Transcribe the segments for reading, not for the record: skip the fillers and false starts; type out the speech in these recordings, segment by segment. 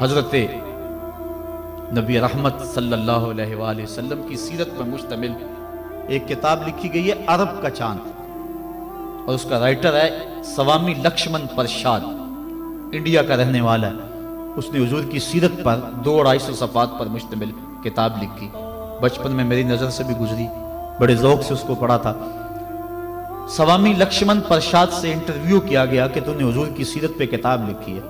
حضرت نبی رحمت صلی اللہ علیہ وآلہ وسلم کی سیرت پر مشتمل ایک کتاب لکھی گئی ہے عرب کا چاند، اور اس کا رائٹر ہے سوامی لکشمن پرشاد، انڈیا کا رہنے والا ہے۔ اس نے حضور کی سیرت پر 200-250 صفحات پر مشتمل کتاب لکھی۔ بچپن میں میری نظر سے بھی گزری، بڑے ذوق سے اس کو پڑھا تھا۔ سوامی لکشمن پرشاد سے انٹرویو کیا گیا کہ تو نے حضور کی سیرت پہ کتاب لکھی ہے،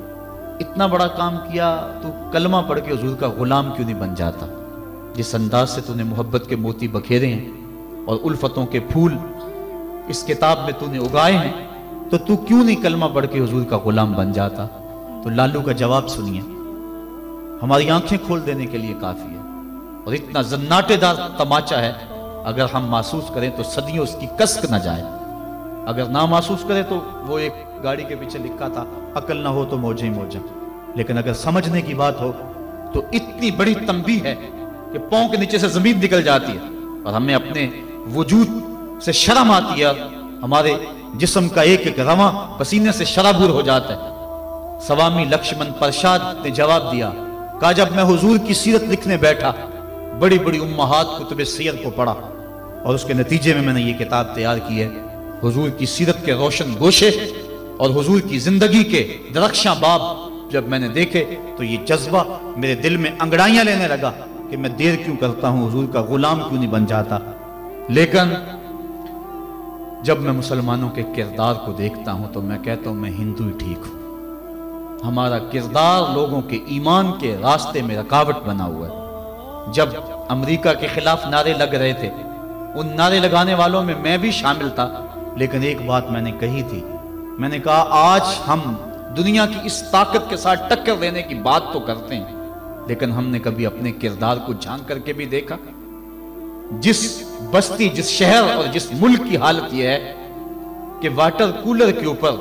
اتنا بڑا کام کیا، تو کلمہ پڑھ کے حضور کا غلام کیوں نہیں بن جاتا؟ جس انداز سے تو نے محبت کے موتی بکھیرے ہیں اور الفتوں کے پھول اس کتاب میں تو نے اگائے ہیں، تو کیوں نہیں کلمہ پڑھ کے حضور کا غلام بن جاتا؟ تو لالو کا جواب سنیے، ہماری آنکھیں کھول دینے کے لیے کافی ہے، اور اتنا زناٹے دار تماچا ہے، اگر ہم محسوس کریں تو صدیوں اس کی کسک نہ جائے، اگر نہ محسوس کریں تو وہ ایک گاڑی کے پیچھے لکھا تھا، عقل نہ ہو تو موجیں موجیں، لیکن اگر سمجھنے کی بات ہو تو اتنی بڑی تنبیہ ہے کہ پاؤں کے نیچے سے زمین نکل جاتی ہے، اور ہمیں اپنے وجود سے شرم آتی ہے، ہمارے جسم کا ایک ایک رواں پسینے سے شرابور ہو جاتا ہے۔ سوامی لکشمن پرشاد نے جواب دیا، کہا جب میں حضور کی سیرت لکھنے بیٹھا، بڑی بڑی امہات کتب سیر کو پڑھا، اور اس کے نتیجے میں نے یہ کتاب تیار کی ہے۔ حضور کی سیرت کے روشن گوشے اور حضور کی زندگی کے درخشاں باب جب میں نے دیکھے تو یہ جذبہ میرے دل میں انگڑائیاں لینے لگا کہ میں دیر کیوں کرتا ہوں، حضور کا غلام کیوں نہیں بن جاتا۔ لیکن جب میں مسلمانوں کے کردار کو دیکھتا ہوں تو میں کہتا ہوں میں ہندو ہی ٹھیک ہوں۔ ہمارا کردار لوگوں کے ایمان کے راستے میں رکاوٹ بنا ہوا ہے۔ جب امریکہ کے خلاف نعرے لگ رہے تھے، ان نعرے لگانے والوں میں میں بھی شامل تھا، لیکن ایک بات میں نے کہی تھی، میں نے کہا آج ہم دنیا کی اس طاقت کے ساتھ ٹکر دینے کی بات تو کرتے ہیں، لیکن ہم نے کبھی اپنے کردار کو جھانک کر کے بھی دیکھا؟ جس بستی، جس شہر اور جس ملک کی حالت یہ ہے کہ واٹر کولر کے اوپر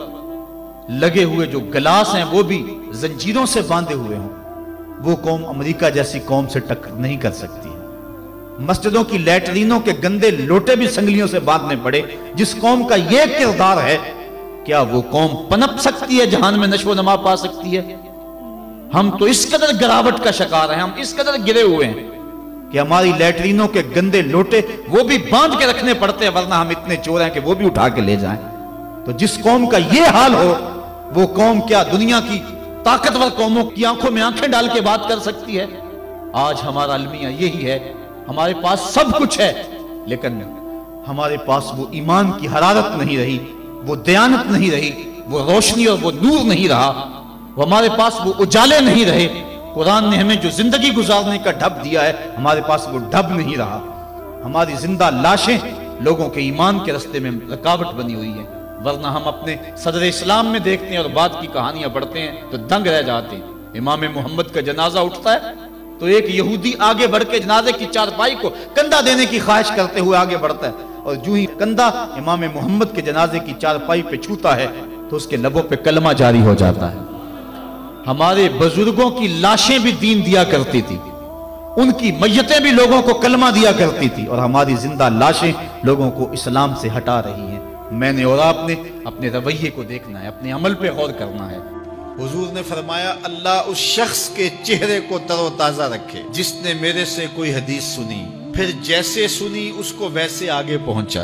لگے ہوئے جو گلاس ہیں وہ بھی زنجیروں سے باندھے ہوئے ہوں، وہ قوم امریکہ جیسی قوم سے ٹکر نہیں کر سکتی ہے۔ مسجدوں کی لیٹرینوں کے گندے لوٹے بھی سنگلیوں سے باندھنے پڑے، جس قوم کا یہ کردار ہے، کیا وہ قوم پنپ سکتی ہے، جہان میں نشو و نما پا سکتی ہے؟ ہم تو اس قدر گراوٹ کا شکار ہیں، ہم اس قدر گرے ہوئے ہیں کہ ہماری لیٹرینوں کے گندے لوٹے وہ بھی باندھ کے رکھنے پڑتے ہیں، ورنہ ہم اتنے چور ہیں کہ وہ بھی اٹھا کے لے جائیں۔ تو جس قوم کا یہ حال ہو، وہ قوم کیا دنیا کی طاقتور قوموں کی آنکھوں میں آنکھیں ڈال کے بات کر سکتی ہے؟ آج ہمارا المیہ یہی ہے، ہمارے پاس سب کچھ ہے، لیکن ہمارے پاس وہ ایمان کی حرارت نہیں رہی، وہ دیانت نہیں رہی، وہ روشنی اور وہ نور نہیں رہا، وہ ہمارے پاس وہ اجالے نہیں رہے۔ قرآن نے ہمیں جو زندگی گزارنے کا ڈھب دیا ہے، ہمارے پاس وہ ڈھب نہیں رہا۔ ہماری زندہ لاشیں لوگوں کے ایمان کے رستے میں رکاوٹ بنی ہوئی ہیں، ورنہ ہم اپنے صدر اسلام میں دیکھتے ہیں اور بعد کی کہانیاں پڑھتے ہیں تو دنگ رہ جاتے ہیں۔ امام محمد کا جنازہ اٹھتا ہے تو ایک یہودی آگے بڑھ کے جنازے کی چارپائی کو کندھا دینے کی خواہش کرتے ہوئے آگے بڑھتا ہے، اور جو ہی کندھا امام محمد کے جنازے کی چارپائی پہ چھوتا ہے تو اس کے لبوں پہ کلمہ جاری ہو جاتا ہے۔ ہمارے بزرگوں کی لاشیں بھی دین دیا کرتی تھی، ان کی میتیں بھی لوگوں کو کلمہ دیا کرتی تھی، اور ہماری زندہ لاشیں لوگوں کو اسلام سے ہٹا رہی ہیں۔ میں نے اور آپ نے اپنے رویے کو دیکھنا ہے، اپنے عمل پہ غور کرنا ہے۔ حضور نے فرمایا اللہ اس شخص کے چہرے کو تر و تازہ رکھے جس نے میرے سے کوئی حدیث سنی، پھر جیسے سنی اس کو ویسے آگے پہنچا۔